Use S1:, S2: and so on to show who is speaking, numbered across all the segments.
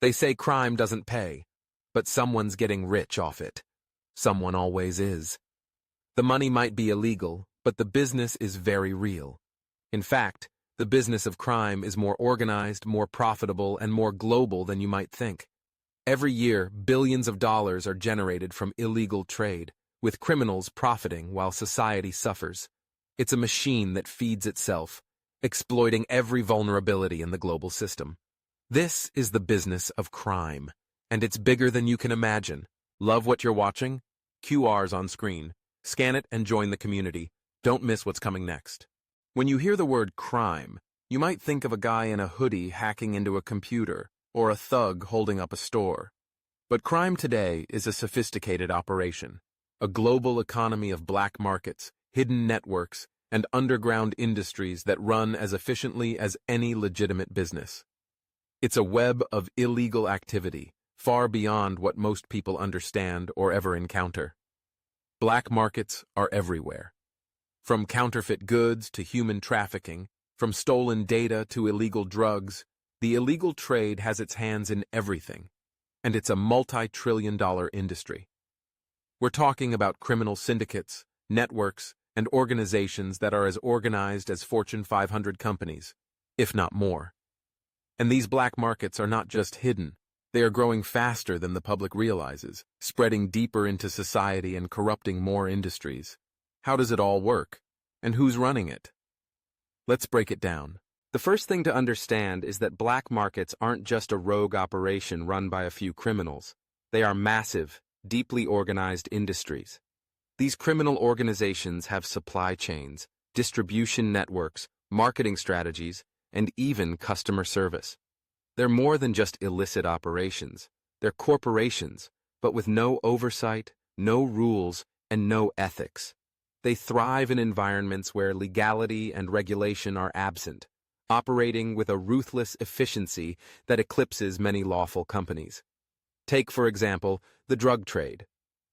S1: They say crime doesn't pay, but someone's getting rich off it. Someone always is. The money might be illegal, but the business is very real. In fact, the business of crime is more organized, more profitable, and more global than you might think. Every year, billions of dollars are generated from illegal trade, with criminals profiting while society suffers. It's a machine that feeds itself, exploiting every vulnerability in the global system. This is the business of crime, and it's bigger than you can imagine. Love what you're watching? QR's on screen. Scan it and join the community. Don't miss what's coming next. When you hear the word crime, you might think of a guy in a hoodie hacking into a computer, or a thug holding up a store. But crime today is a sophisticated operation, a global economy of black markets, hidden networks, and underground industries that run as efficiently as any legitimate business. It's a web of illegal activity, far beyond what most people understand or ever encounter. Black markets are everywhere. From counterfeit goods to human trafficking, from stolen data to illegal drugs, the illegal trade has its hands in everything, and it's a multi-trillion-dollar industry. We're talking about criminal syndicates, networks, and organizations that are as organized as Fortune 500 companies, if not more. And these black markets are not just hidden, they are growing faster than the public realizes, spreading deeper into society and corrupting more industries. How does it all work? And who's running it? Let's break it down.
S2: The first thing to understand is that black markets aren't just a rogue operation run by a few criminals. They are massive, deeply organized industries. These criminal organizations have supply chains, distribution networks, marketing strategies, and even customer service. They're more than just illicit operations. They're corporations, but with no oversight, no rules, and no ethics. They thrive in environments where legality and regulation are absent, operating with a ruthless efficiency that eclipses many lawful companies. Take, for example, the drug trade.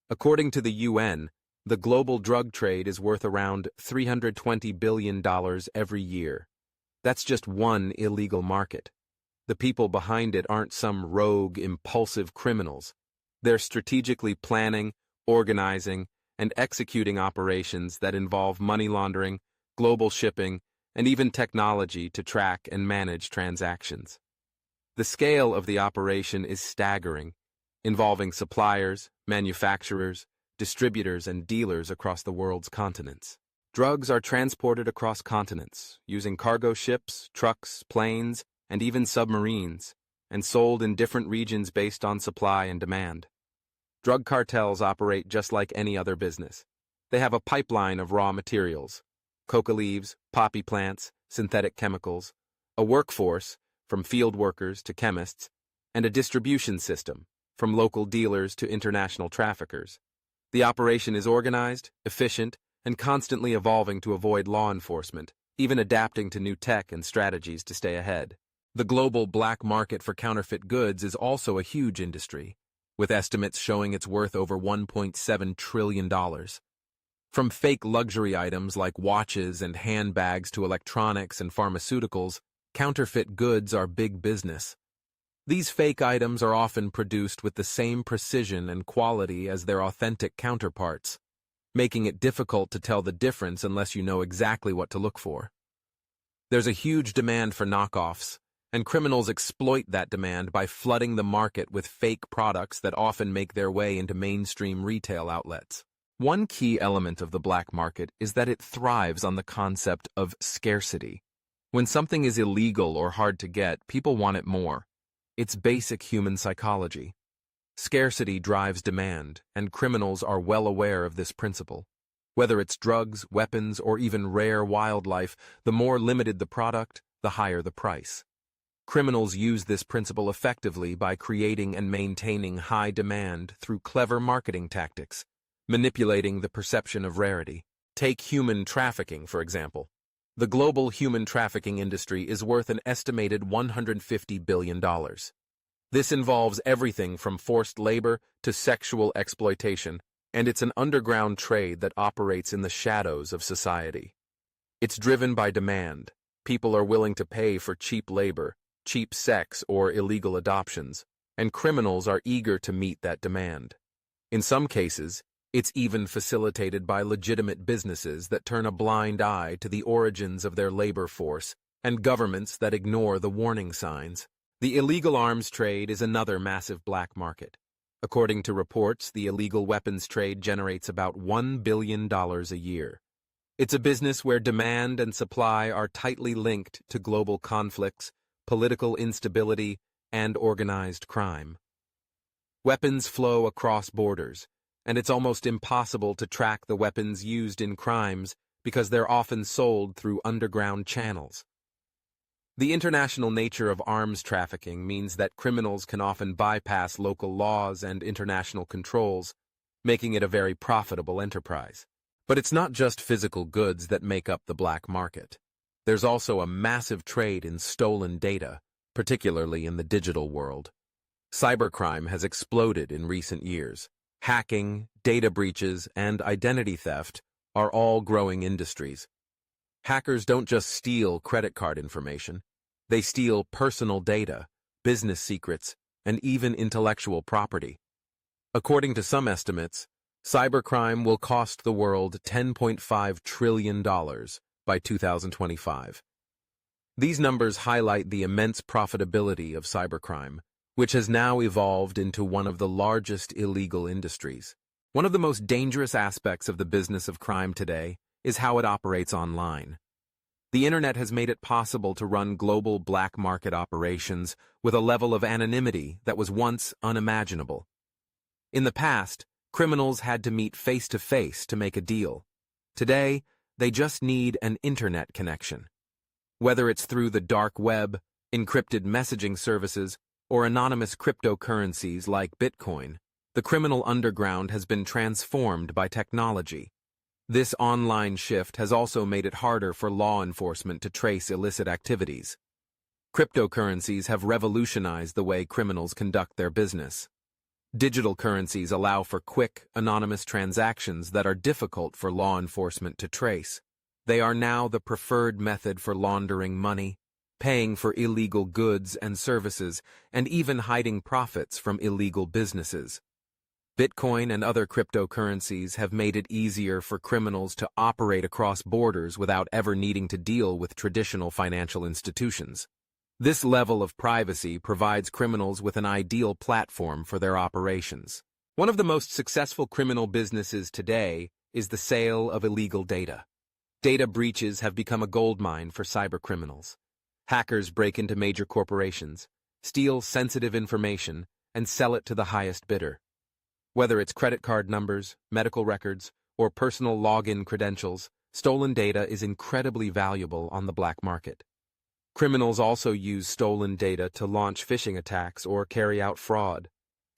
S2: According to the UN, the global drug trade is worth around $320 billion every year. That's just one illegal market. The people behind it aren't some rogue, impulsive criminals. They're strategically planning, organizing, and executing operations that involve money laundering, global shipping, and even technology to track and manage transactions. The scale of the operation is staggering, involving suppliers, manufacturers, distributors, and dealers across the world's continents. Drugs are transported across continents, using cargo ships, trucks, planes, and even submarines, and sold in different regions based on supply and demand. Drug cartels operate just like any other business. They have a pipeline of raw materials, coca leaves, poppy plants, synthetic chemicals, a workforce, from field workers to chemists, and a distribution system, from local dealers to international traffickers. The operation is organized, efficient, and constantly evolving to avoid law enforcement, even adapting to new tech and strategies to stay ahead. The global black market for counterfeit goods is also a huge industry, with estimates showing it's worth over $1.7 trillion. From fake luxury items like watches and handbags to electronics and pharmaceuticals, counterfeit goods are big business. These fake items are often produced with the same precision and quality as their authentic counterparts, making it difficult to tell the difference unless you know exactly what to look for. There's a huge demand for knockoffs, and criminals exploit that demand by flooding the market with fake products that often make their way into mainstream retail outlets. One key element of the black market is that it thrives on the concept of scarcity. When something is illegal or hard to get, people want it more. It's basic human psychology. Scarcity drives demand, and criminals are well aware of this principle. Whether it's drugs, weapons, or even rare wildlife, the more limited the product, the higher the price. Criminals use this principle effectively by creating and maintaining high demand through clever marketing tactics, manipulating the perception of rarity. Take human trafficking, for example. The global human trafficking industry is worth an estimated $150 billion. This involves everything from forced labor to sexual exploitation, and it's an underground trade that operates in the shadows of society. It's driven by demand. People are willing to pay for cheap labor, cheap sex, or illegal adoptions,
S1: and criminals are eager to meet that demand. In some cases, it's even facilitated by legitimate businesses that turn a blind eye to the origins of their labor force and governments that ignore the warning signs. The illegal arms trade is another massive black market. According to reports, the illegal weapons trade generates about $1 billion a year. It's a business where demand and supply are tightly linked to global conflicts, political instability, and organized crime. Weapons flow across borders, and it's almost impossible to track the weapons used in crimes because they're often sold through underground channels. The international nature of arms trafficking means that criminals can often bypass local laws and international controls, making it a very profitable enterprise. But it's not just physical goods that make up the black market. There's also a massive trade in stolen data, particularly in the digital world. Cybercrime has exploded in recent years. Hacking, data breaches, and identity theft are all growing industries. Hackers don't just steal credit card information. They steal personal data, business secrets, and even intellectual property. According to some estimates, cybercrime will cost the world $10.5 trillion by 2025. These numbers highlight the immense profitability of cybercrime, which has now evolved into one of the largest illegal industries. One of the most dangerous aspects of the business of crime today is how it operates online. The internet has made it possible to run global black market operations with a level of anonymity that was once unimaginable. In the past, criminals had to meet face-to-face to make a deal. Today, they just need an internet connection. Whether it's through the dark web, encrypted messaging services, or anonymous cryptocurrencies like Bitcoin, the criminal underground has been transformed by technology. This online shift has also made it harder for law enforcement to trace illicit activities. Cryptocurrencies have revolutionized the way criminals conduct their business. Digital currencies allow for quick, anonymous transactions that are difficult for law enforcement to trace. They are now the preferred method for laundering money, paying for illegal goods and services, and even hiding profits from illegal businesses. Bitcoin and other cryptocurrencies have made it easier for criminals to operate across borders without ever needing to deal with traditional financial institutions. This level of privacy provides criminals with an ideal platform for their operations. One of the most successful criminal businesses today is the sale of illegal data. Data breaches have become a goldmine for cybercriminals. Hackers break into major corporations, steal sensitive information, and sell it to the highest bidder. Whether it's credit card numbers, medical records, or personal login credentials, stolen data is incredibly valuable on the black market. Criminals also use stolen data to launch phishing attacks or carry out fraud,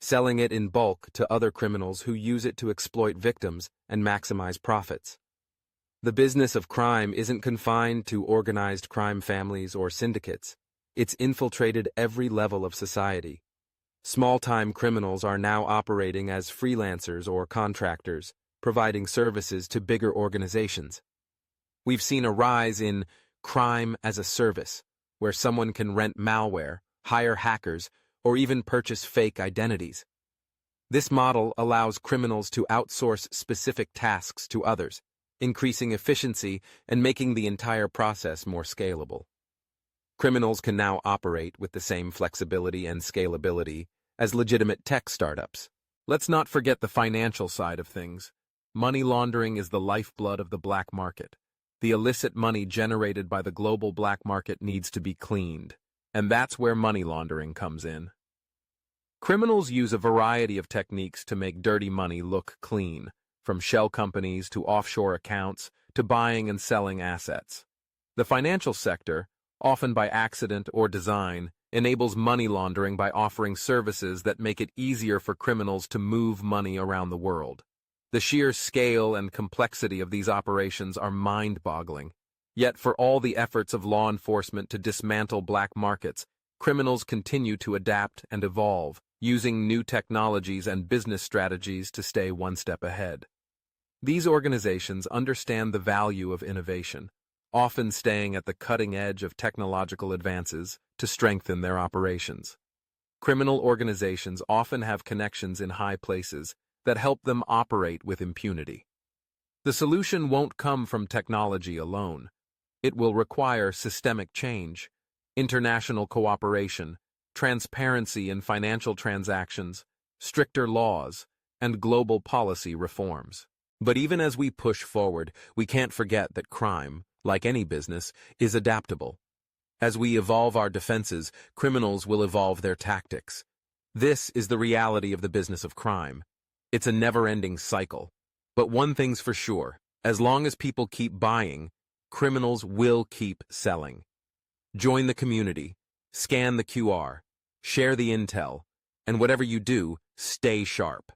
S1: selling it in bulk to other criminals who use it to exploit victims and maximize profits. The business of crime isn't confined to organized crime families or syndicates. It's infiltrated every level of society. Small-time criminals are now operating as freelancers or contractors, providing services to bigger organizations. We've seen a rise in crime as a service, where someone can rent malware, hire hackers, or even purchase fake identities. This model allows criminals to outsource specific tasks to others, increasing efficiency and making the entire process more scalable. Criminals can now operate with the same flexibility and scalability as legitimate tech startups. Let's not forget the financial side of things. Money laundering is the lifeblood of the black market. The illicit money generated by the global black market needs to be cleaned, and that's where money laundering comes in. Criminals use a variety of techniques to make dirty money look clean, from shell companies to offshore accounts to buying and selling assets. The financial sector, often by accident or design, enables money laundering by offering services that make it easier for criminals to move money around the world. The sheer scale and complexity of these operations are mind-boggling. Yet for all the efforts of law enforcement to dismantle black markets, criminals continue to adapt and evolve, using new technologies and business strategies to stay one step ahead. These organizations understand the value of innovation, often staying at the cutting edge of technological advances to strengthen their operations. Criminal organizations often have connections in high places that help them operate with impunity. The solution won't come from technology alone. It will require systemic change, international cooperation, transparency in financial transactions, stricter laws, and global policy reforms. But even as we push forward, we can't forget that crime, like any business, is adaptable. As we evolve our defenses, criminals will evolve their tactics. This is the reality of the business of crime. It's a never-ending cycle. But one thing's for sure, as long as people keep buying, criminals will keep selling. Join the community, scan the QR, share the intel, and whatever you do, stay sharp.